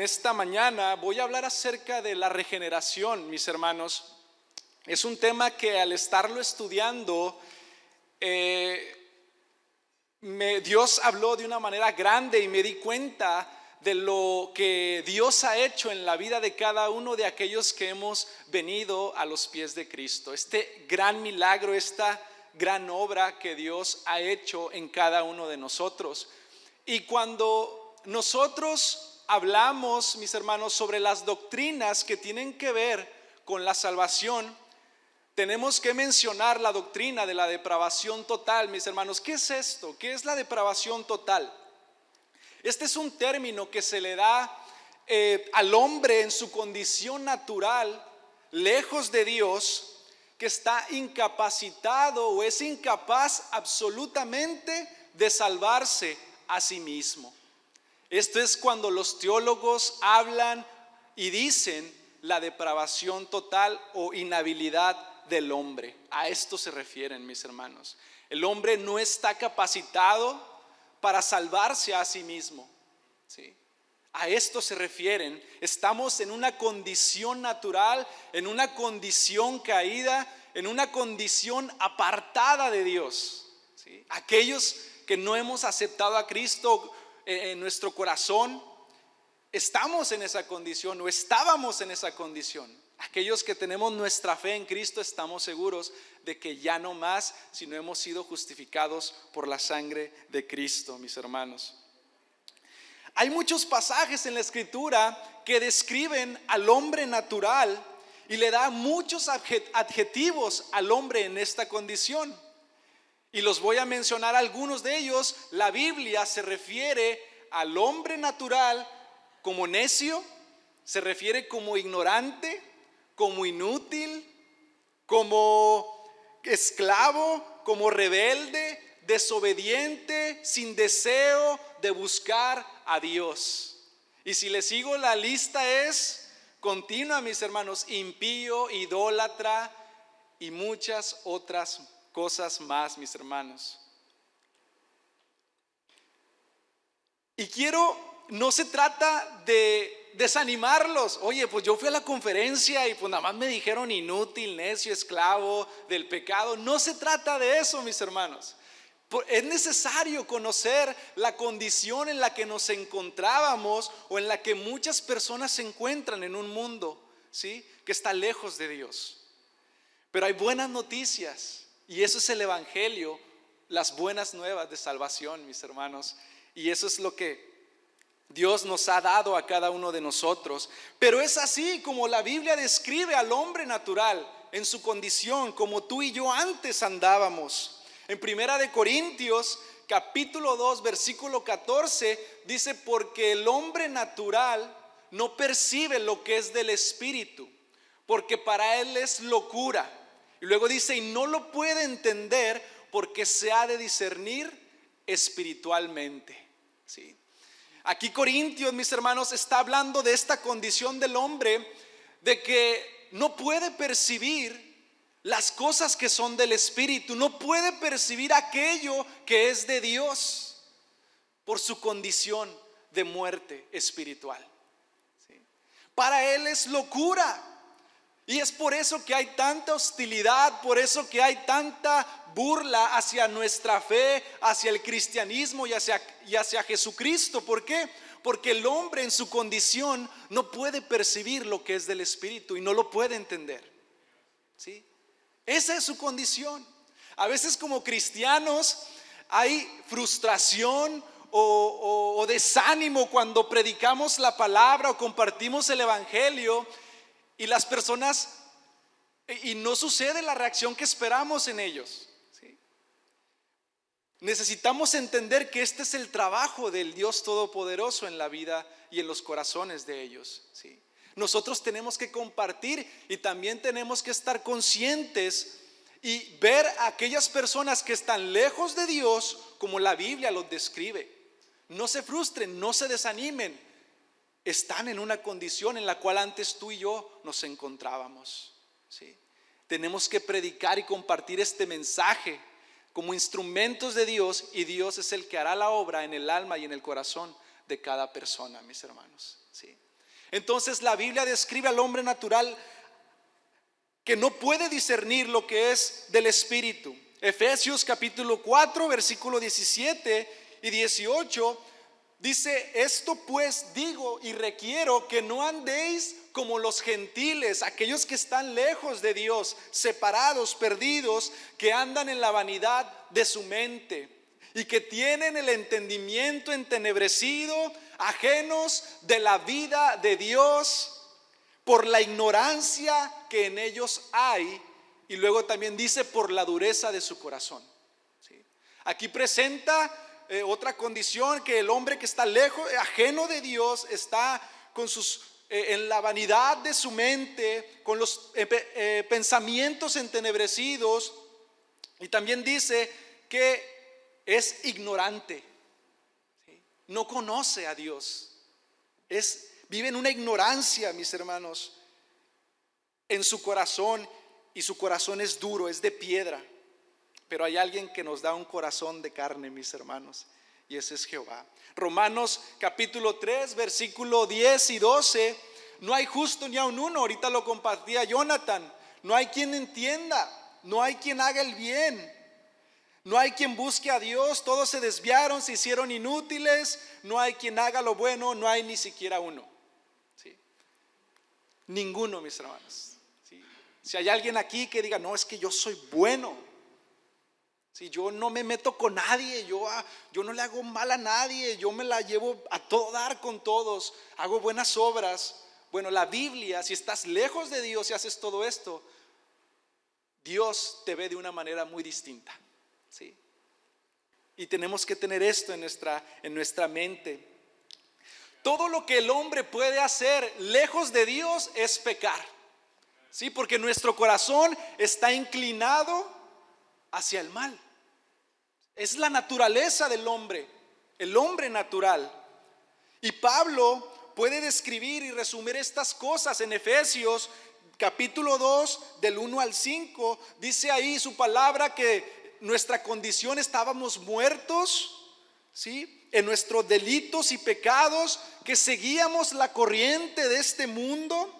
esta mañana voy a hablar acerca de la regeneración, mis hermanos. Es un tema que al estarlo estudiando, Dios habló de una manera grande y me di cuenta de lo que Dios ha hecho en la vida de cada uno de aquellos que hemos venido a los pies de Cristo. Este gran milagro, esta gran obra que Dios ha hecho en cada uno de nosotros. Y cuando nosotros hablamos, mis hermanos, sobre las doctrinas que tienen que ver con la salvación, tenemos que mencionar la doctrina de la depravación total, mis hermanos. ¿Qué es esto? ¿Qué es la depravación total? Este es un término que se le da al hombre en su condición natural, lejos de Dios, que está incapacitado o es incapaz absolutamente de salvarse a sí mismo. Esto es cuando los teólogos hablan y dicen la depravación total o inhabilidad del hombre. A esto se refieren, mis hermanos. El hombre no está capacitado para salvarse a sí mismo, ¿sí? A esto se refieren. Estamos en una condición natural, en una condición caída, en una condición apartada de Dios, ¿sí? Aquellos que no hemos aceptado a Cristo en nuestro corazón, estamos en esa condición o estábamos en esa condición. Aquellos que tenemos nuestra fe en Cristo estamos seguros de que ya no más, sino hemos sido justificados por la sangre de Cristo, mis hermanos. Hay muchos pasajes en la Escritura que describen al hombre natural y le da muchos adjetivos al hombre en esta condición. Y los voy a mencionar algunos de ellos. La Biblia se refiere al hombre natural como necio, se refiere como ignorante, como inútil, como esclavo, como rebelde, desobediente, sin deseo de buscar a Dios. Y si le sigo, la lista es continua, mis hermanos: impío, idólatra y muchas otras cosas más, mis hermanos. Y no se trata de desanimarlos. Oye, pues yo fui a la conferencia y pues nada más me dijeron inútil, necio, esclavo del pecado. No se trata de eso, mis hermanos. Es necesario conocer la condición en la que nos encontrábamos o en la que muchas personas se encuentran en un mundo, ¿sí?, que está lejos de Dios. Pero hay buenas noticias y eso es el evangelio, las buenas nuevas de salvación, mis hermanos. Y eso es lo que Dios nos ha dado a cada uno de nosotros. Pero es así como la Biblia describe al hombre natural en su condición, como tú y yo antes andábamos. En 1 Corintios capítulo 2 versículo 14 dice: porque el hombre natural no percibe lo que es del Espíritu, porque para él es locura. Y luego dice: y no lo puede entender porque se ha de discernir espiritualmente, ¿sí? Aquí Corintios, mis hermanos, está hablando de esta condición del hombre, de que no puede percibir las cosas que son del Espíritu, no puede percibir aquello que es de Dios por su condición de muerte espiritual, ¿sí? Para él es locura. Y es por eso que hay tanta hostilidad, por eso que hay tanta burla hacia nuestra fe, hacia el cristianismo y hacia Jesucristo. ¿Por qué? Porque el hombre en su condición no puede percibir lo que es del Espíritu y no lo puede entender, ¿sí? Esa es su condición. A veces como cristianos hay frustración o desánimo cuando predicamos la palabra o compartimos el evangelio. Y las personas, y no sucede la reacción que esperamos en ellos, ¿sí? Necesitamos entender que este es el trabajo del Dios Todopoderoso en la vida y en los corazones de ellos, ¿sí? Nosotros tenemos que compartir y también tenemos que estar conscientes y ver a aquellas personas que están lejos de Dios como la Biblia los describe. No se frustren, no se desanimen. Están en una condición en la cual antes tú y yo nos encontrábamos, ¿sí? Tenemos que predicar y compartir este mensaje como instrumentos de Dios, y Dios es el que hará la obra en el alma y en el corazón de cada persona, mis hermanos, ¿sí? Entonces la Biblia describe al hombre natural que no puede discernir lo que es del Espíritu. Efesios capítulo 4, versículo 17 y 18 dice: esto pues digo y requiero, que no andéis como los gentiles, aquellos que están lejos de Dios, separados, perdidos, que andan en la vanidad de su mente y que tienen el entendimiento entenebrecido, ajenos de la vida de Dios por la ignorancia que en ellos hay. Y luego también dice: por la dureza de su corazón. ¿Sí? Aquí presenta otra condición, que el hombre que está lejos, ajeno de Dios, está con en la vanidad de su mente, con los pensamientos entenebrecidos. Y también dice que es ignorante, ¿sí? No conoce a Dios, vive en una ignorancia, mis hermanos, en su corazón. Y su corazón es duro, es de piedra. Pero hay alguien que nos da un corazón de carne, mis hermanos, y ese es Jehová. Romanos capítulo 3, versículo 10 y 12: no hay justo ni aun uno. Ahorita lo compartía Jonathan. No hay quien entienda, no hay quien haga el bien, no hay quien busque a Dios. Todos se desviaron, se hicieron inútiles. No hay quien haga lo bueno, no hay ni siquiera uno. ¿Sí? Ninguno, mis hermanos. Si hay alguien aquí que diga: no, es que yo soy bueno, si yo no me meto con nadie, yo no le hago mal a nadie, yo me la llevo a todo dar con todos, hago buenas obras. Bueno, la Biblia, si estás lejos de Dios y haces todo esto, Dios te ve de una manera muy distinta, ¿sí? Y tenemos que tener esto en nuestra mente. Todo lo que el hombre puede hacer lejos de Dios es pecar. Sí, porque nuestro corazón está inclinado hacia el mal. Es la naturaleza del hombre, el hombre natural. Y Pablo puede describir y resumir estas cosas en Efesios capítulo 2, del 1 al 5. Dice ahí su palabra que nuestra condición, estábamos muertos, ¿sí?, en nuestros delitos y pecados, que seguíamos la corriente de este mundo.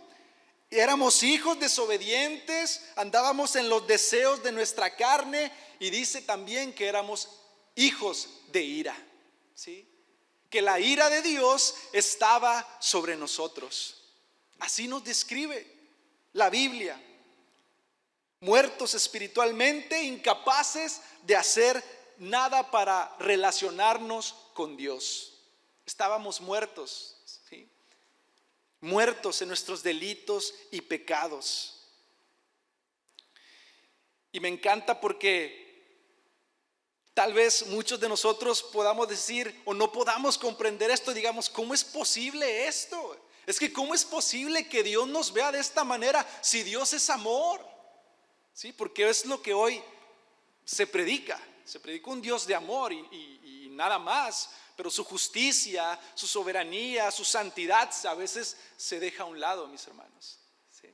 Éramos hijos desobedientes, andábamos en los deseos de nuestra carne. Y dice también que éramos hijos de ira, ¿sí? Que la ira de Dios estaba sobre nosotros. Así nos describe la Biblia. Muertos espiritualmente, incapaces de hacer nada para relacionarnos con Dios. Estábamos muertos, ¿sí? Muertos en nuestros delitos y pecados. Y me encanta porque tal vez muchos de nosotros podamos decir o no podamos comprender esto. Digamos: ¿cómo es posible esto? Es que ¿cómo es posible que Dios nos vea de esta manera si Dios es amor? Sí, porque es lo que hoy se predica. Se predica un Dios de amor y nada más. Pero su justicia, su soberanía, su santidad a veces se deja a un lado, mis hermanos, ¿sí?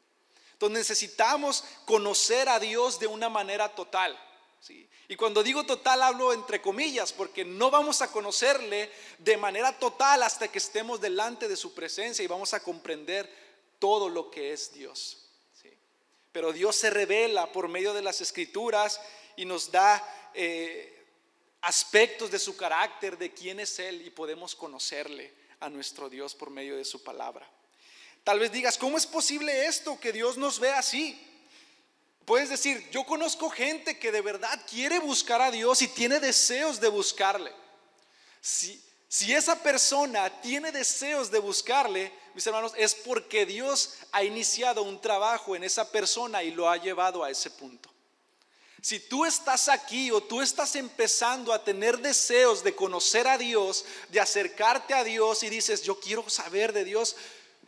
Entonces necesitamos conocer a Dios de una manera total, ¿sí? Y cuando digo total hablo entre comillas, porque no vamos a conocerle de manera total hasta que estemos delante de su presencia y vamos a comprender todo lo que es Dios, ¿sí? Pero Dios se revela por medio de las Escrituras y nos da aspectos de su carácter, de quién es Él, y podemos conocerle a nuestro Dios por medio de su palabra. Tal vez digas: ¿cómo es posible esto, que Dios nos ve así? Puedes decir: yo conozco gente que de verdad quiere buscar a Dios y tiene deseos de buscarle. Si esa persona tiene deseos de buscarle, mis hermanos, es porque Dios ha iniciado un trabajo en esa persona y lo ha llevado a ese punto. Si tú estás aquí o tú estás empezando a tener deseos de conocer a Dios, de acercarte a Dios y dices: yo quiero saber de Dios,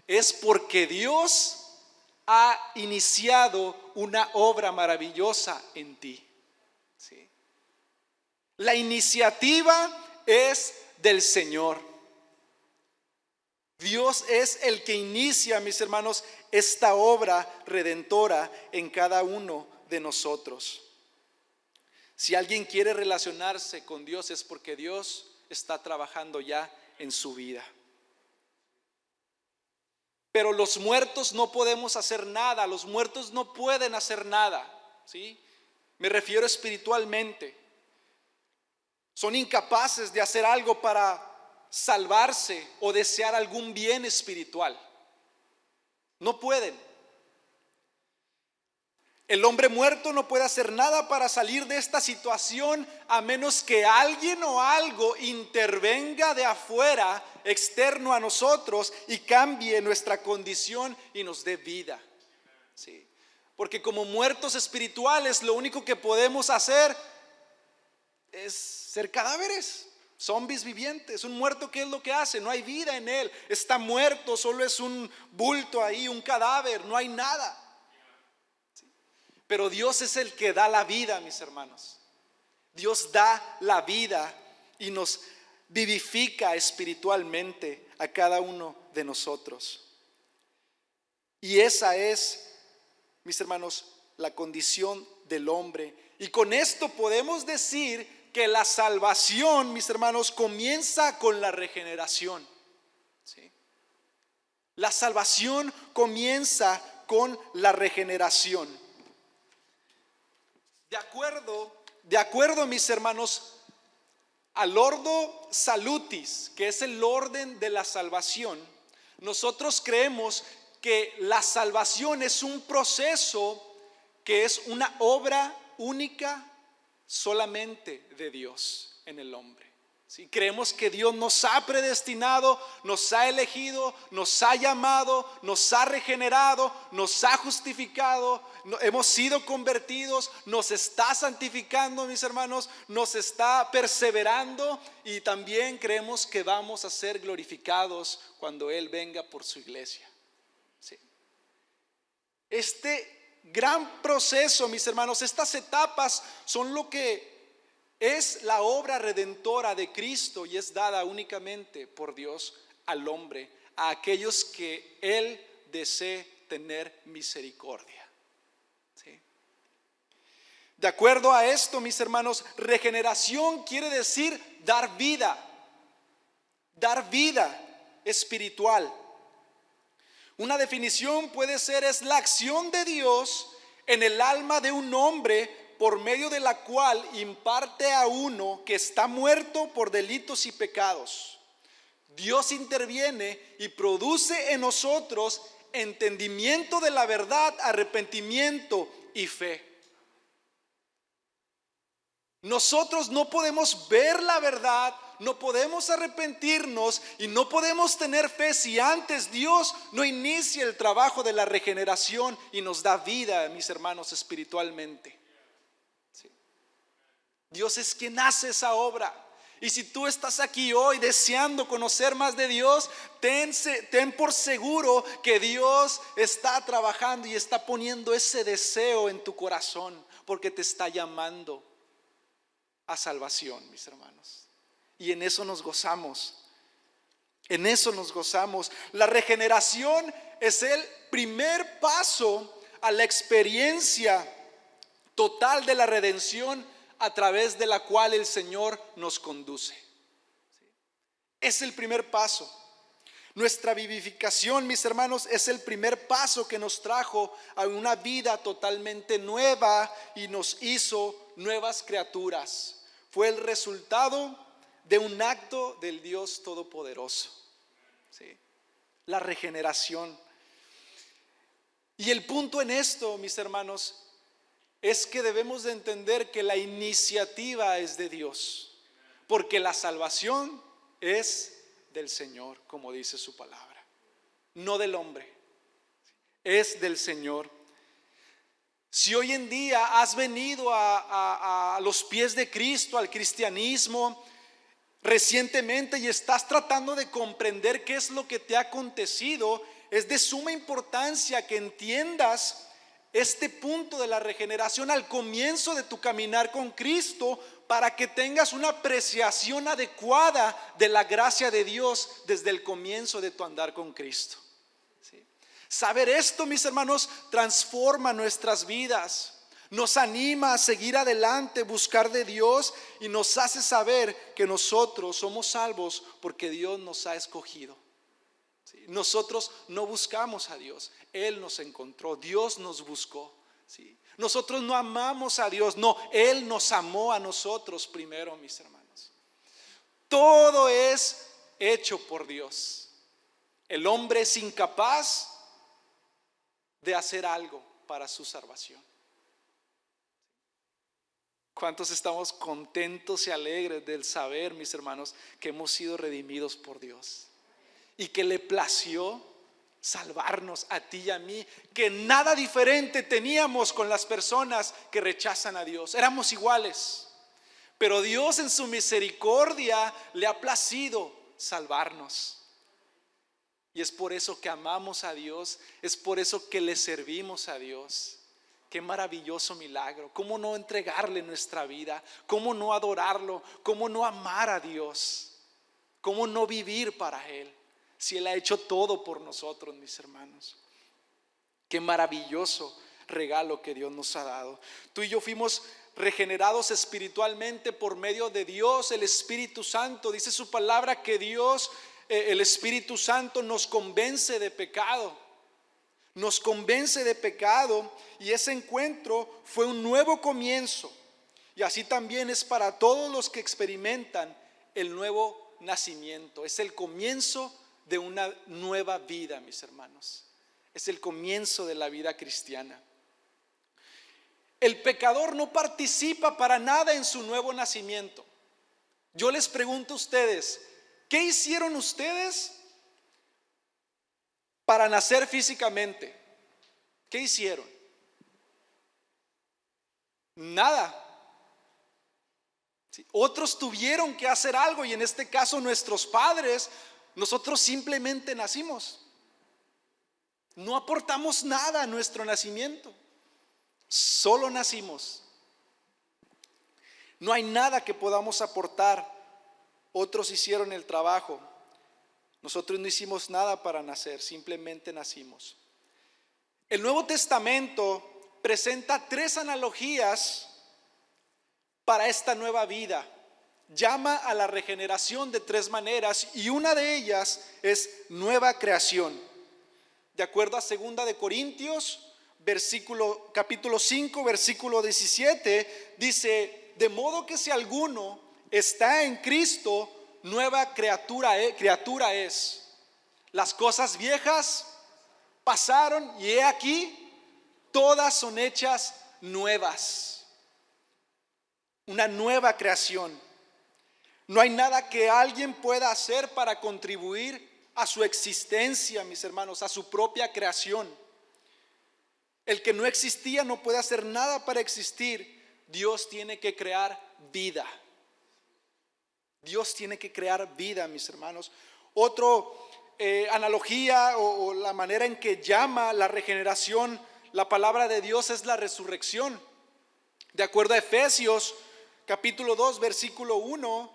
es porque Dios ha iniciado una obra maravillosa en ti, ¿sí? La iniciativa es del Señor. Dios es el que inicia, mis hermanos, esta obra redentora en cada uno de nosotros. Si alguien quiere relacionarse con Dios es porque Dios está trabajando ya en su vida. Pero los muertos no podemos hacer nada, los muertos no pueden hacer nada, ¿sí? Me refiero espiritualmente. Son incapaces de hacer algo para salvarse o desear algún bien espiritual. No pueden. El hombre muerto no puede hacer nada para salir de esta situación a menos que alguien o algo intervenga de afuera, externo a nosotros, y cambie nuestra condición y nos dé vida. Sí. Porque como muertos espirituales lo único que podemos hacer es ser cadáveres, zombies vivientes. Un muerto, ¿qué es lo que hace? No hay vida en él, está muerto, solo es un bulto ahí, un cadáver, no hay nada. Pero Dios es el que da la vida, mis hermanos. Dios da la vida y nos vivifica espiritualmente a cada uno de nosotros. Y esa es, mis hermanos, la condición del hombre. Y con esto podemos decir que la salvación, mis hermanos, comienza con la regeneración. ¿Sí? La salvación comienza con la regeneración. De acuerdo, mis hermanos, al Ordo Salutis, que es el orden de la salvación, nosotros creemos que la salvación es un proceso que es una obra única solamente de Dios en el hombre. ¿Sí? Creemos que Dios nos ha predestinado, nos ha elegido, nos ha llamado, nos ha regenerado, nos ha justificado, hemos sido convertidos, nos está santificando, mis hermanos, nos está perseverando, y también creemos que vamos a ser glorificados cuando Él venga por su iglesia. ¿Sí? Este gran proceso, mis hermanos, estas etapas son lo que es la obra redentora de Cristo, y es dada únicamente por Dios al hombre, a aquellos que Él desee tener misericordia. ¿Sí? De acuerdo a esto, mis hermanos, regeneración quiere decir dar vida espiritual. Una definición puede ser: es la acción de Dios en el alma de un hombre por medio de la cual imparte a uno que está muerto por delitos y pecados. Dios interviene y produce en nosotros entendimiento de la verdad, arrepentimiento y fe. Nosotros no podemos ver la verdad, no podemos arrepentirnos y no podemos tener fe si antes Dios no inicia el trabajo de la regeneración y nos da vida, mis hermanos, espiritualmente. Dios es quien hace esa obra. Y si tú estás aquí hoy deseando conocer más de Dios, ten por seguro que Dios está trabajando y está poniendo ese deseo en tu corazón, porque te está llamando a salvación, mis hermanos. Y en eso nos gozamos. En eso nos gozamos. La regeneración es el primer paso a la experiencia total de la redención, a través de la cual el Señor nos conduce. Es el primer paso. Nuestra vivificación, mis hermanos, es el primer paso que nos trajo a una vida totalmente nueva y nos hizo nuevas criaturas. Fue el resultado de un acto del Dios Todopoderoso. ¿Sí? La regeneración. Y el punto en esto, mis hermanos, es que debemos de entender que la iniciativa es de Dios, porque la salvación es del Señor, como dice su palabra, no del hombre, es del Señor. Si hoy en día has venido a los pies de Cristo, al cristianismo, recientemente, y estás tratando de comprender qué es lo que te ha acontecido, es de suma importancia que entiendas este punto de la regeneración al comienzo de tu caminar con Cristo, para que tengas una apreciación adecuada de la gracia de Dios desde el comienzo de tu andar con Cristo. ¿Sí? Saber esto, mis hermanos, transforma nuestras vidas, nos anima a seguir adelante, buscar de Dios, y nos hace saber que nosotros somos salvos porque Dios nos ha escogido. ¿sí? Nosotros no buscamos a Dios, Él nos encontró, Dios nos buscó, ¿sí? Nosotros no amamos a Dios, no, Él nos amó a nosotros primero, mis hermanos. Todo es hecho por Dios. El hombre es incapaz de hacer algo para su salvación. ¿Cuántos estamos contentos y alegres del saber, mis hermanos, que hemos sido redimidos por Dios y que le plació salvarnos a ti y a mí, que nada diferente teníamos con las personas que rechazan a Dios? Éramos iguales, pero Dios en su misericordia le ha placido salvarnos. Y es por eso que amamos a Dios, es por eso que le servimos a Dios. Qué maravilloso milagro. ¿Cómo no entregarle nuestra vida? ¿Cómo no adorarlo? ¿Cómo no amar a Dios? ¿Cómo no vivir para Él? Si Él ha hecho todo por nosotros, mis hermanos. Qué maravilloso regalo que Dios nos ha dado. Tú y yo fuimos regenerados espiritualmente por medio de Dios, el Espíritu Santo. Dice su palabra que Dios, el Espíritu Santo, nos convence de pecado. Nos convence de pecado, y ese encuentro fue un nuevo comienzo. Y así también es para todos los que experimentan el nuevo nacimiento. Es el comienzo de una nueva vida, mis hermanos. Es el comienzo de la vida cristiana. El pecador no participa para nada en su nuevo nacimiento. Yo les pregunto a ustedes, ¿qué hicieron ustedes para nacer físicamente? ¿Qué hicieron? Nada. ¿Sí? Otros tuvieron que hacer algo, y en este caso nuestros padres. Nosotros simplemente nacimos. No aportamos nada a nuestro nacimiento. Solo nacimos. No hay nada que podamos aportar. Otros hicieron el trabajo. Nosotros no hicimos nada para nacer, simplemente nacimos. El Nuevo Testamento presenta 3 analogías para esta nueva vida. Llama a la regeneración de 3 maneras, y una de ellas es nueva creación. De acuerdo a 2 de Corintios, capítulo 5, versículo 17, dice: de modo que si alguno está en Cristo, nueva criatura es. Las cosas viejas pasaron, y he aquí, todas son hechas nuevas. Una nueva creación. No hay nada que alguien pueda hacer para contribuir a su existencia, mis hermanos, a su propia creación. El que no existía no puede hacer nada para existir. Dios tiene que crear vida. Dios tiene que crear vida, mis hermanos. Otro analogía o la manera en que llama la regeneración la palabra de Dios es la resurrección. De acuerdo a Efesios capítulo 2, versículo 1,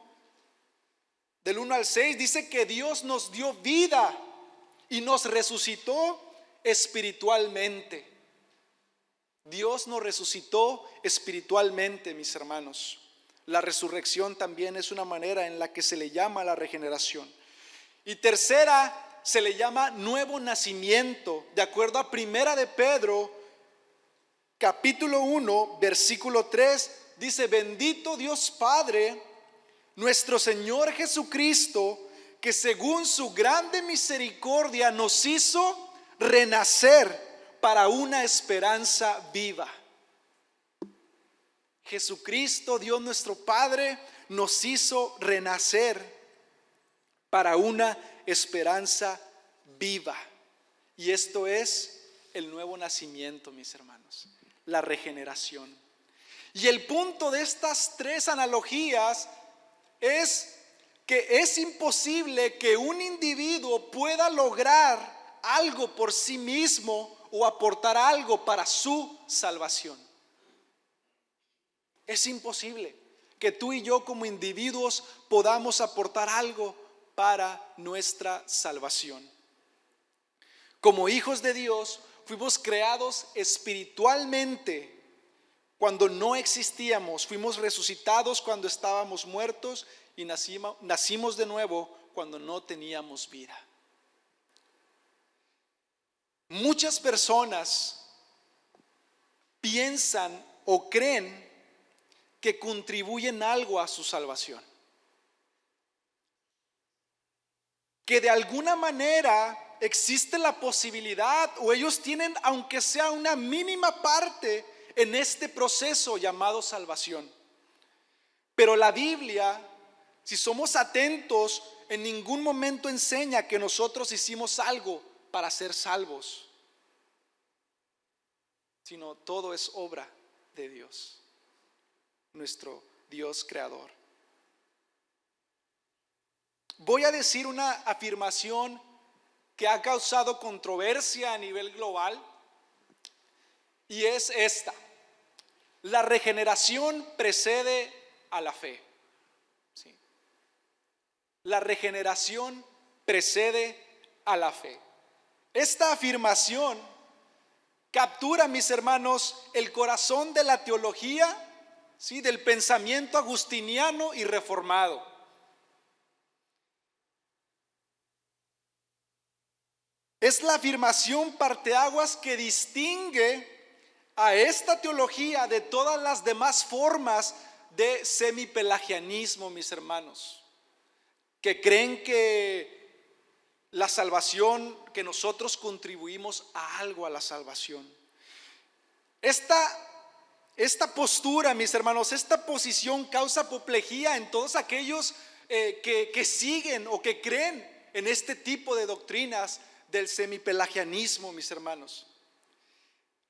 del 1 al 6, dice que Dios nos dio vida y nos resucitó espiritualmente. Dios nos resucitó espiritualmente, mis hermanos. La resurrección también es una manera en la que se le llama la regeneración. Y tercera, se le llama nuevo nacimiento. De acuerdo a 1 de Pedro, capítulo 1, versículo 3, dice: bendito Dios Padre, nuestro Señor Jesucristo, que según su grande misericordia nos hizo renacer para una esperanza viva. Jesucristo, Dios nuestro Padre, nos hizo renacer para una esperanza viva. Y esto es el nuevo nacimiento, mis hermanos, la regeneración. Y el punto de estas 3 analogías es que es imposible que un individuo pueda lograr algo por sí mismo o aportar algo para su salvación. Es imposible que tú y yo como individuos podamos aportar algo para nuestra salvación. Como hijos de Dios, fuimos creados espiritualmente cuando no existíamos. Fuimos resucitados cuando estábamos muertos y nacimos de nuevo cuando no teníamos vida. Muchas personas piensan o creen que contribuyen algo a su salvación, que de alguna manera existe la posibilidad o ellos tienen, aunque sea una mínima parte en este proceso llamado salvación. Pero la Biblia, si somos atentos, en ningún momento enseña que nosotros hicimos algo para ser salvos, sino todo es obra de Dios, nuestro Dios creador. Voy a decir una afirmación que ha causado controversia a nivel global, y es esta: la regeneración precede a la fe. ¿Sí? La regeneración precede a la fe. Esta afirmación captura, mis hermanos, el corazón de la teología, ¿sí?, del pensamiento agustiniano y reformado. Es la afirmación parteaguas que distingue a esta teología de todas las demás formas de semipelagianismo, mis hermanos, que creen que la salvación, que nosotros contribuimos a algo a la salvación. Esta postura, mis hermanos, esta posición causa apoplejía en todos aquellos que siguen o que creen en este tipo de doctrinas del semipelagianismo, mis hermanos.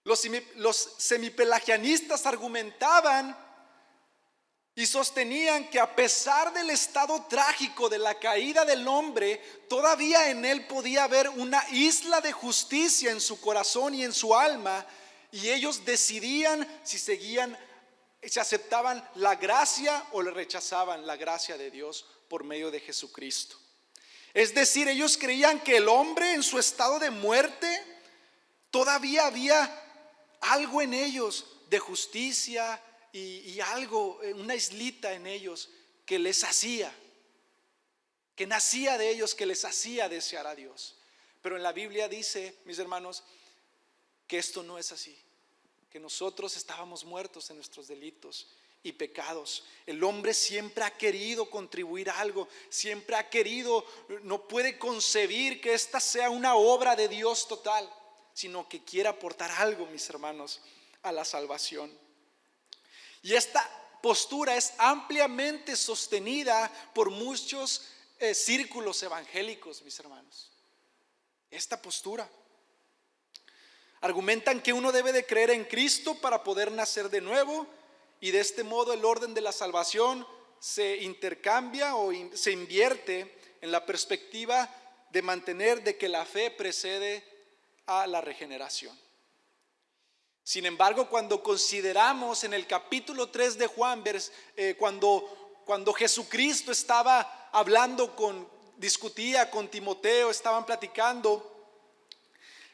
Los semipelagianistas argumentaban y sostenían que a pesar del estado trágico de la caída del hombre, todavía en él podía haber una isla de justicia en su corazón y en su alma, y ellos decidían si aceptaban la gracia o le rechazaban la gracia de Dios por medio de Jesucristo. Es decir, ellos creían que el hombre en su estado de muerte todavía había algo en ellos de justicia y algo, una islita en ellos que les hacía, que nacía de ellos, que les hacía desear a Dios. Pero en la Biblia dice, mis hermanos, que esto no es así, que nosotros estábamos muertos en nuestros delitos y pecados. El hombre siempre ha querido contribuir algo, siempre ha querido, no puede concebir que esta sea una obra de Dios total, sino que quiere aportar algo, mis hermanos, a la salvación. Y esta postura es ampliamente sostenida por muchos círculos evangélicos, mis hermanos. Esta postura. Argumentan que uno debe de creer en Cristo para poder nacer de nuevo, y de este modo el orden de la salvación se intercambia o se invierte en la perspectiva de mantener de que la fe precede a la regeneración. Sin embargo, cuando consideramos en el capítulo 3 de Juan, cuando Jesucristo estaba discutía con Timoteo, estaban platicando,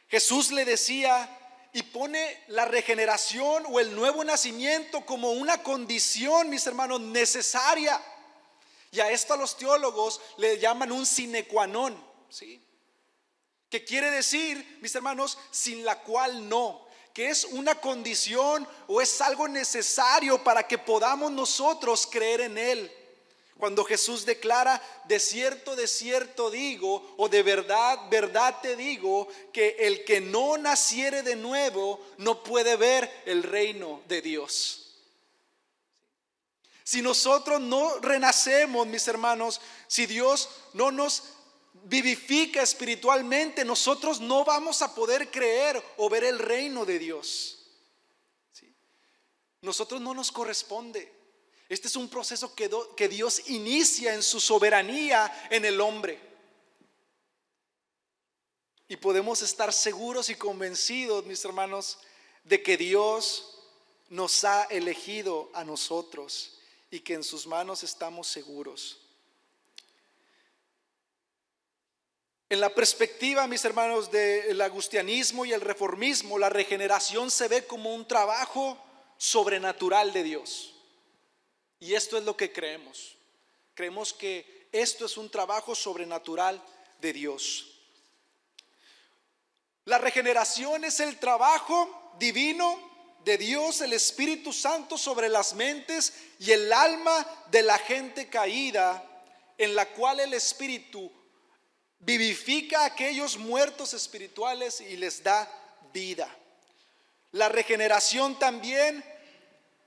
Jesús le decía y pone la regeneración o el nuevo nacimiento como una condición, mis hermanos, necesaria. Y a esto a los teólogos le llaman un sine qua non, ¿sí? Que quiere decir, mis hermanos, sin la cual no, que es una condición o es algo necesario para que podamos nosotros creer en Él. Cuando Jesús declara, de cierto digo, o de verdad, verdad te digo, que el que no naciere de nuevo no puede ver el reino de Dios. Si nosotros no renacemos, mis hermanos, si Dios no nos vivifica espiritualmente, nosotros no vamos a poder creer o ver el reino de Dios. ¿Sí? Nosotros no nos corresponde. Este es un proceso que Dios inicia en su soberanía en el hombre. Y podemos estar seguros y convencidos, mis hermanos, de que Dios nos ha elegido a nosotros y que en sus manos estamos seguros. En la perspectiva, mis hermanos, del agustianismo y el reformismo, la regeneración se ve como un trabajo sobrenatural de Dios. Y esto es lo que creemos. Creemos que esto es un trabajo sobrenatural de Dios. La regeneración es el trabajo divino de Dios, el Espíritu Santo, sobre las mentes y el alma de la gente caída, en la cual el Espíritu vivifica a aquellos muertos espirituales y les da vida. La regeneración también,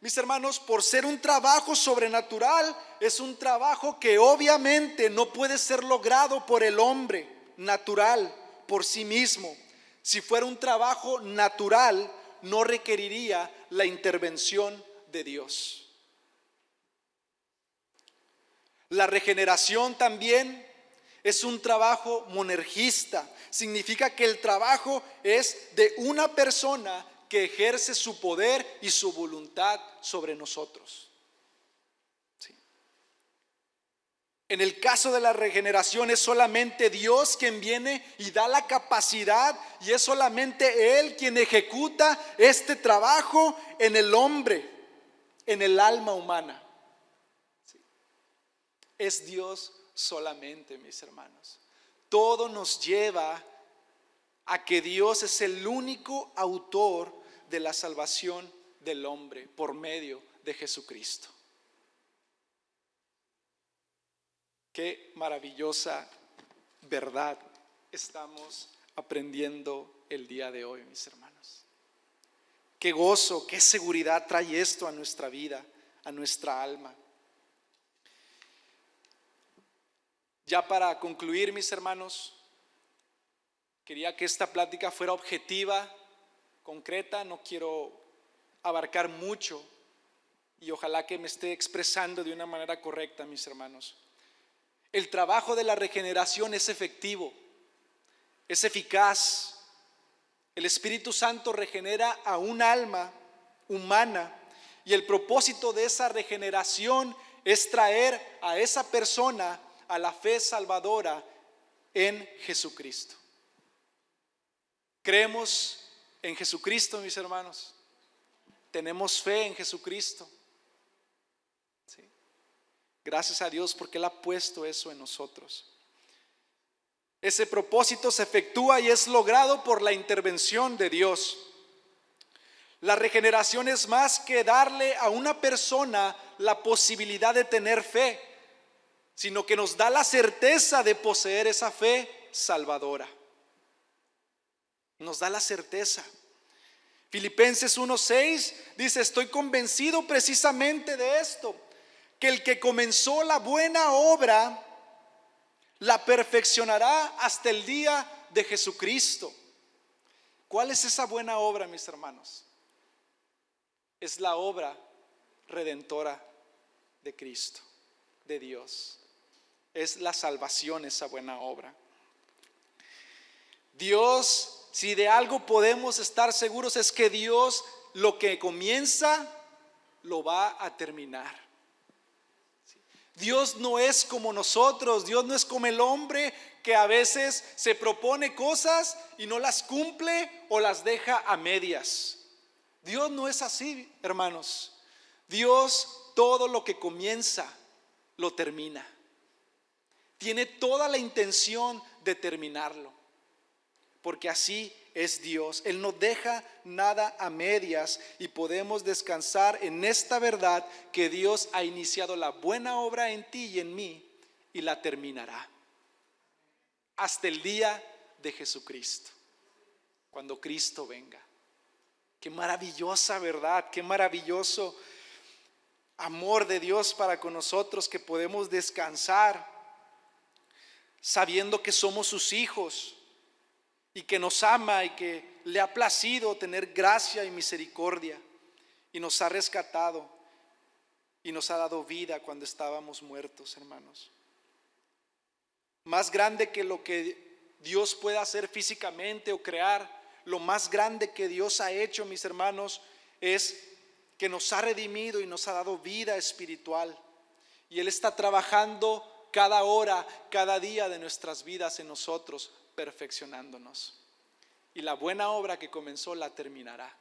mis hermanos, por ser un trabajo sobrenatural, es un trabajo que obviamente no puede ser logrado por el hombre natural por sí mismo. Si fuera un trabajo natural, no requeriría la intervención de Dios. La regeneración también es un trabajo monergista. Significa que el trabajo es de una persona que ejerce su poder y su voluntad sobre nosotros. Sí. En el caso de la regeneración es solamente Dios quien viene y da la capacidad, y es solamente Él quien ejecuta este trabajo en el hombre, en el alma humana. Sí. Es Dios solamente, mis hermanos. Todo nos lleva a que Dios es el único autor de la salvación del hombre por medio de Jesucristo. Qué maravillosa verdad estamos aprendiendo el día de hoy, mis hermanos. Qué gozo, qué seguridad trae esto a nuestra vida, a nuestra alma. Ya para concluir, mis hermanos, quería que esta plática fuera objetiva, concreta. No quiero abarcar mucho y ojalá que me esté expresando de una manera correcta, mis hermanos. El trabajo de la regeneración es efectivo, es eficaz. El Espíritu Santo regenera a un alma humana y el propósito de esa regeneración es traer a esa persona a la fe salvadora en Jesucristo. ¿Creemos en Jesucristo, mis hermanos? ¿Tenemos fe en Jesucristo? ¿Sí? Gracias a Dios porque Él ha puesto eso en nosotros. Ese propósito se efectúa y es logrado por la intervención de Dios. La regeneración es más que darle a una persona la posibilidad de tener fe, sino que nos da la certeza de poseer esa fe salvadora. Nos da la certeza. Filipenses 1:6 dice: estoy convencido precisamente de esto, que el que comenzó la buena obra la perfeccionará hasta el día de Jesucristo. ¿Cuál es esa buena obra, mis hermanos? Es la obra redentora de Cristo, de Dios. Es la salvación, esa buena obra. Dios, si de algo podemos estar seguros, es que Dios lo que comienza lo va a terminar. Dios no es como nosotros. Dios no es como el hombre que a veces se propone cosas y no las cumple o las deja a medias. Dios no es así, hermanos. Dios todo lo que comienza lo termina. Tiene toda la intención de terminarlo, porque así es Dios. Él no deja nada a medias y podemos descansar en esta verdad, que Dios ha iniciado la buena obra en ti y en mí y la terminará hasta el día de Jesucristo, cuando Cristo venga. Qué maravillosa verdad, qué maravilloso amor de Dios para con nosotros, que podemos descansar sabiendo que somos sus hijos y que nos ama y que le ha placido tener gracia y misericordia y nos ha rescatado y nos ha dado vida cuando estábamos muertos, hermanos. Más grande que lo que Dios pueda hacer físicamente o crear, lo más grande que Dios ha hecho, mis hermanos, es que nos ha redimido y nos ha dado vida espiritual. Y Él está trabajando cada hora, cada día de nuestras vidas en nosotros, perfeccionándonos. Y la buena obra que comenzó la terminará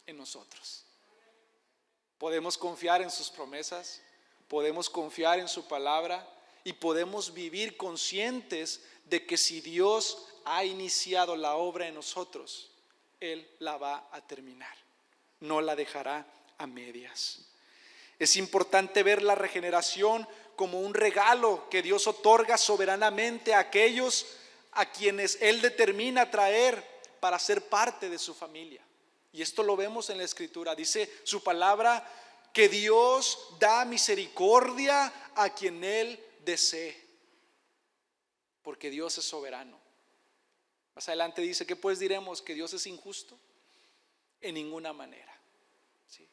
en nosotros. Podemos confiar en sus promesas, podemos confiar en su palabra y podemos vivir conscientes de que si Dios ha iniciado la obra en nosotros, Él la va a terminar, no la dejará a medias. Es importante ver la regeneración como un regalo que Dios otorga soberanamente a aquellos a quienes Él determina traer para ser parte de su familia. Y esto lo vemos en la Escritura. Dice su palabra que Dios da misericordia a quien Él desee, porque Dios es soberano. Más adelante dice, ¿qué pues diremos? ¿Que Dios es injusto? En ninguna manera. ¿Sí?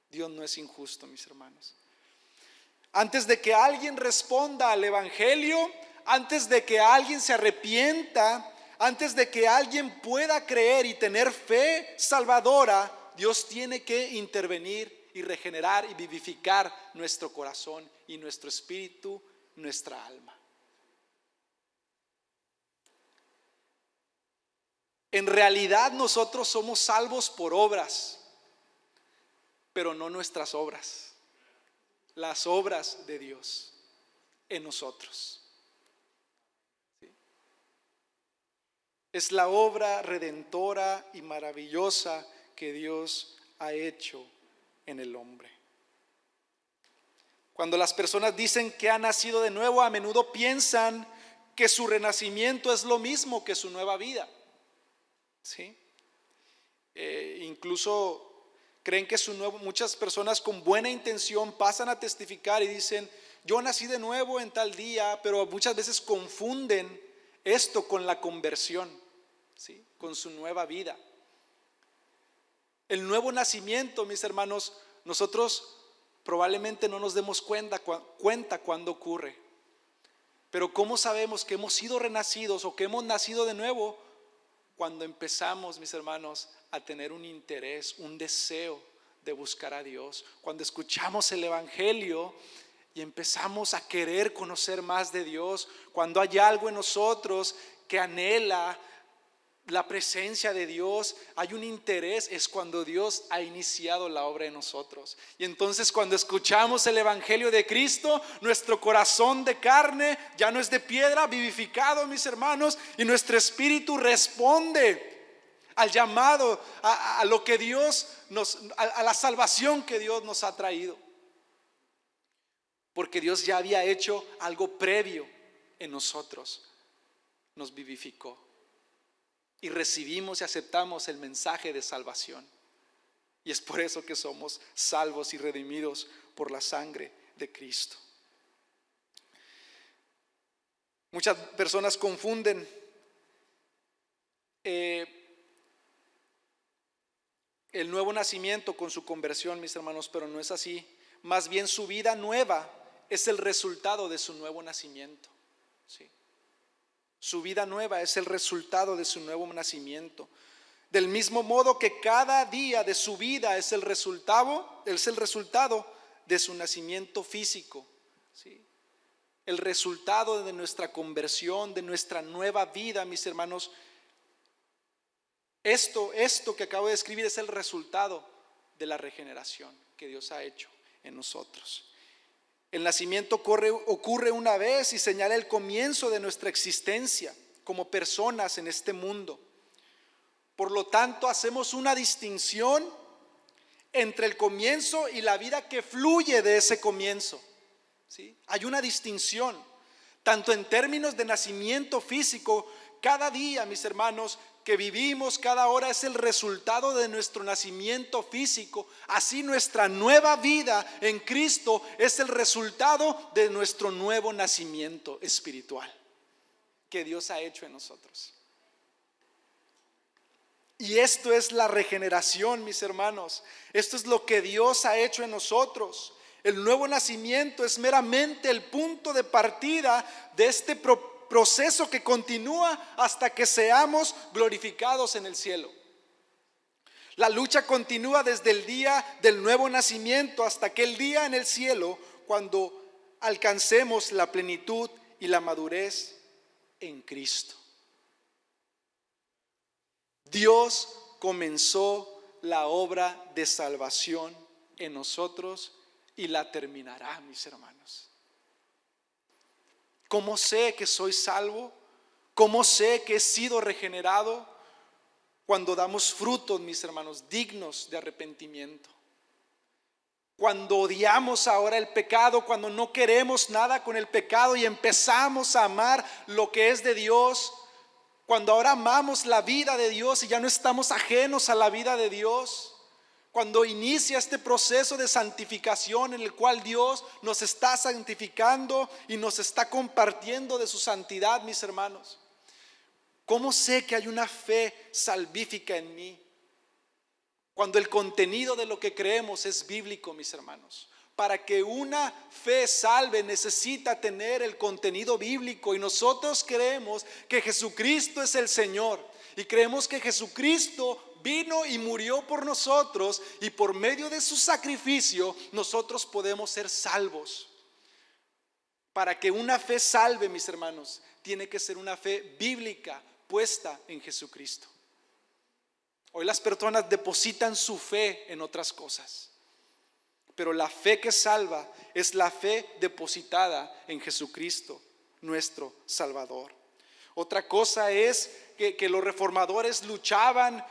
Dios no es injusto, mis hermanos. Antes de que alguien responda al evangelio, antes de que alguien se arrepienta, antes de que alguien pueda creer y tener fe salvadora, Dios tiene que intervenir y regenerar y vivificar nuestro corazón y nuestro espíritu, nuestra alma. En realidad nosotros somos salvos por obras, pero no nuestras obras, las obras de Dios en nosotros. ¿Sí? Es la obra redentora y maravillosa que Dios ha hecho en el hombre. Cuando las personas dicen que han nacido de nuevo, a menudo piensan que su renacimiento es lo mismo que su nueva vida. ¿Sí? Incluso creen que muchas personas con buena intención pasan a testificar y dicen, yo nací de nuevo en tal día, pero muchas veces confunden esto con la conversión, ¿sí? Con su nueva vida. El nuevo nacimiento, mis hermanos, nosotros probablemente no nos demos cuenta cuando ocurre, pero ¿cómo sabemos que hemos sido renacidos o que hemos nacido de nuevo? Cuando empezamos, mis hermanos, a tener un interés, un deseo de buscar a Dios, cuando escuchamos el evangelio y empezamos a querer conocer más de Dios, cuando hay algo en nosotros que anhela la presencia de Dios, hay un interés, es cuando Dios ha iniciado la obra en nosotros. Y entonces cuando escuchamos el evangelio de Cristo, nuestro corazón de carne ya no es de piedra, vivificado, mis hermanos, y nuestro espíritu responde al llamado, a lo que Dios a la salvación que Dios nos ha traído, porque Dios ya había hecho algo previo en nosotros, nos vivificó y recibimos y aceptamos el mensaje de salvación. Y es por eso que somos salvos y redimidos por la sangre de Cristo. Muchas personas confunden el nuevo nacimiento con su conversión, mis hermanos, pero no es así. Más bien su vida nueva es el resultado de su nuevo nacimiento. ¿Sí? Su vida nueva es el resultado de su nuevo nacimiento. Del mismo modo que cada día de su vida es el resultado de su nacimiento físico. ¿Sí? El resultado de nuestra conversión, de nuestra nueva vida, mis hermanos. Esto que acabo de escribir es el resultado de la regeneración que Dios ha hecho en nosotros. El nacimiento ocurre una vez y señala el comienzo de nuestra existencia como personas en este mundo. Por lo tanto, hacemos una distinción entre el comienzo y la vida que fluye de ese comienzo. ¿Sí? Hay una distinción, tanto en términos de nacimiento físico. Cada día, mis hermanos, que vivimos, cada hora es el resultado de nuestro nacimiento físico. Así nuestra nueva vida en Cristo es el resultado de nuestro nuevo nacimiento espiritual que Dios ha hecho en nosotros. Y esto es la regeneración, mis hermanos. Esto es lo que Dios ha hecho en nosotros. El nuevo nacimiento es meramente el punto de partida de este proceso que continúa hasta que seamos glorificados en el cielo. La lucha continúa desde el día del nuevo nacimiento hasta aquel día en el cielo, cuando alcancemos la plenitud y la madurez en Cristo. Dios comenzó la obra de salvación en nosotros y la terminará, mis hermanos. ¿Cómo sé que soy salvo? ¿Cómo sé que he sido regenerado? Cuando damos frutos, mis hermanos, dignos de arrepentimiento. Cuando odiamos ahora el pecado, cuando no queremos nada con el pecado y empezamos a amar lo que es de Dios. Cuando ahora amamos la vida de Dios y ya no estamos ajenos a la vida de Dios. Cuando inicia este proceso de santificación en el cual Dios nos está santificando y nos está compartiendo de su santidad, mis hermanos. ¿Cómo sé que hay una fe salvífica en mí? Cuando el contenido de lo que creemos es bíblico, mis hermanos. Para que una fe salve necesita tener el contenido bíblico, y nosotros creemos que Jesucristo es el Señor y creemos que Jesucristo vino y murió por nosotros, y por medio de su sacrificio nosotros podemos ser salvos. Para que una fe salve, mis hermanos, tiene que ser una fe bíblica puesta en Jesucristo. Hoy las personas depositan su fe en otras cosas, pero la fe que salva es la fe depositada en Jesucristo, nuestro Salvador. Otra cosa es que los reformadores luchaban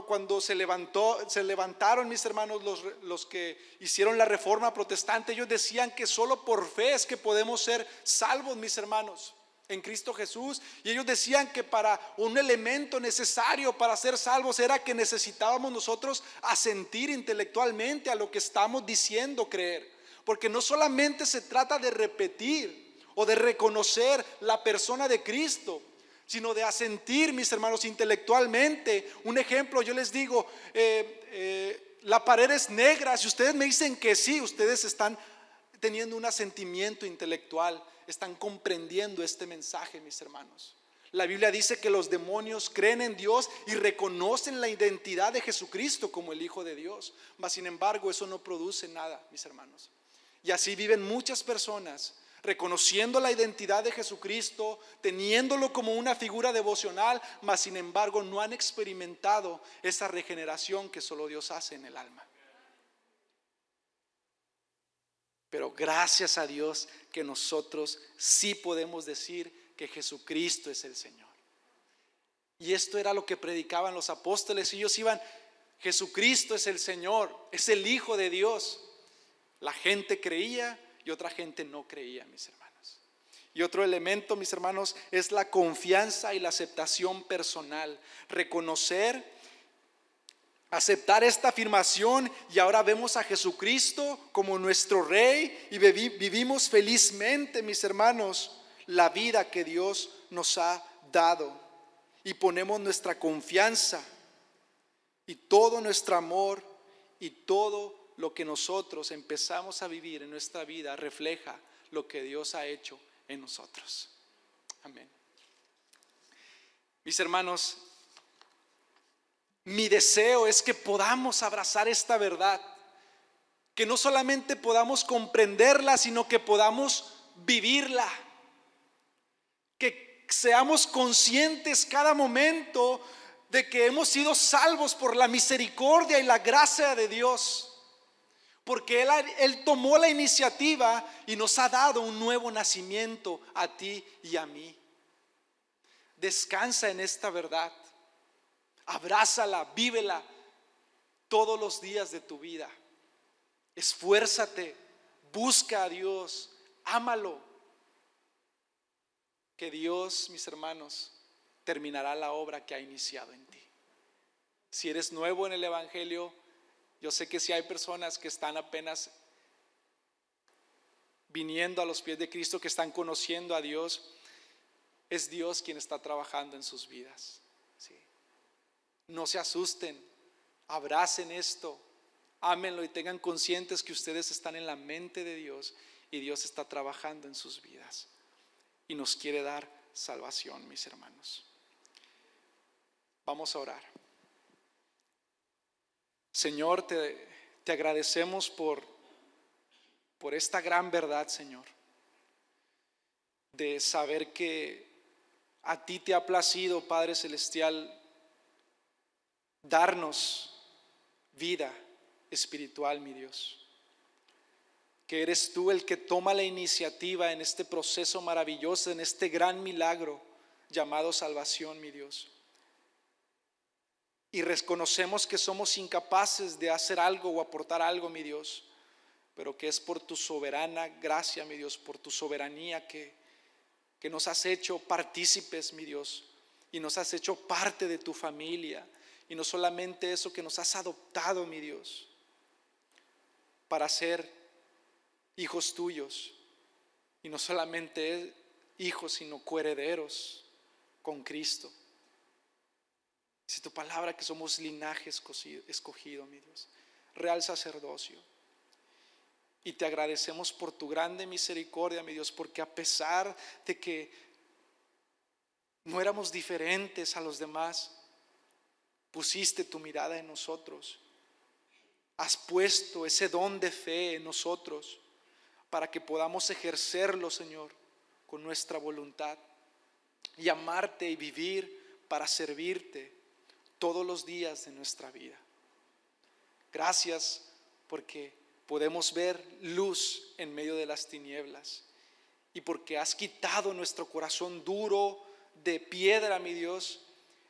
cuando se levantaron, mis hermanos, los que hicieron la reforma protestante. Ellos decían que solo por fe es que podemos ser salvos, mis hermanos, en Cristo Jesús. Y ellos decían que para un elemento necesario para ser salvos era que necesitábamos nosotros asentir intelectualmente a lo que estamos diciendo creer. Porque no solamente se trata de repetir o de reconocer la persona de Cristo, sino de asentir, mis hermanos, intelectualmente. Un ejemplo, yo les digo, la pared es negra. Si ustedes me dicen que sí, ustedes están teniendo un asentimiento intelectual, están comprendiendo este mensaje, mis hermanos. La Biblia dice que los demonios creen en Dios y reconocen la identidad de Jesucristo como el Hijo de Dios. Mas sin embargo, eso no produce nada, mis hermanos. Y así viven muchas personas, reconociendo la identidad de Jesucristo, teniéndolo como una figura devocional, mas sin embargo no han experimentado esa regeneración que solo Dios hace en el alma. Pero gracias a Dios que nosotros sí podemos decir que Jesucristo es el Señor. Y esto era lo que predicaban los apóstoles. Ellos iban, Jesucristo es el Señor, es el Hijo de Dios. La gente creía y otra gente no creía, mis hermanos. Y otro elemento, mis hermanos, es la confianza y la aceptación personal. Reconocer, aceptar esta afirmación, y ahora vemos a Jesucristo como nuestro Rey y vivimos felizmente, mis hermanos, la vida que Dios nos ha dado, y ponemos nuestra confianza y todo nuestro amor y todo lo que nosotros empezamos a vivir en nuestra vida refleja lo que Dios ha hecho en nosotros. Amén. Mis hermanos, mi deseo es que podamos abrazar esta verdad, que no solamente podamos comprenderla, sino que podamos vivirla, que seamos conscientes cada momento de que hemos sido salvos por la misericordia y la gracia de Dios, porque Él tomó la iniciativa y nos ha dado un nuevo nacimiento a ti y a mí. Descansa en esta verdad. Abrázala, vívela todos los días de tu vida. Esfuérzate, busca a Dios, ámalo. Que Dios, mis hermanos, terminará la obra que ha iniciado en ti. Si eres nuevo en el Evangelio, yo sé que si hay personas que están apenas viniendo a los pies de Cristo, que están conociendo a Dios, es Dios quien está trabajando en sus vidas. ¿Sí? No se asusten, abracen esto, ámenlo y tengan conscientes que ustedes están en la mente de Dios y Dios está trabajando en sus vidas y nos quiere dar salvación, mis hermanos. Vamos a orar. Señor, te agradecemos por esta gran verdad, Señor, de saber que a ti te ha placido, Padre Celestial, darnos vida espiritual, mi Dios. que eres tú el que toma la iniciativa en este proceso maravilloso, en este gran milagro llamado salvación, mi Dios. Y reconocemos que somos incapaces de hacer algo o aportar algo, mi Dios, pero que es por tu soberana gracia, mi Dios, por tu soberanía que nos has hecho partícipes, mi Dios, y nos has hecho parte de tu familia. Y no solamente eso, que nos has adoptado, mi Dios, para ser hijos tuyos. Y no solamente hijos, sino coherederos con Cristo. Dice tu palabra que somos linaje escogido, mi Dios, real sacerdocio. Y te agradecemos por tu grande misericordia, mi Dios, porque a pesar de que no éramos diferentes a los demás, pusiste tu mirada en nosotros. Has puesto ese don de fe en nosotros para que podamos ejercerlo, Señor, con nuestra voluntad y amarte y vivir para servirte todos los días de nuestra vida. Gracias porque podemos ver luz en medio de las tinieblas y porque has quitado nuestro corazón duro de piedra, mi Dios,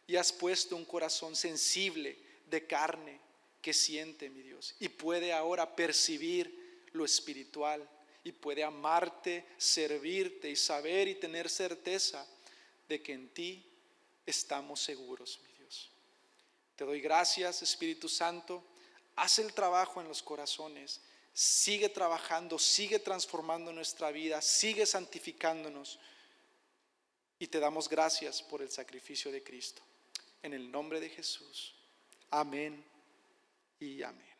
y has puesto un corazón sensible de carne que siente, mi Dios, y puede ahora percibir lo espiritual y puede amarte, servirte y saber y tener certeza de que en ti estamos seguros, mi Dios. Te doy gracias, Espíritu Santo. Haz el trabajo en los corazones. Sigue trabajando, sigue transformando nuestra vida, sigue santificándonos. Y te damos gracias por el sacrificio de Cristo. En el nombre de Jesús. Amén y amén.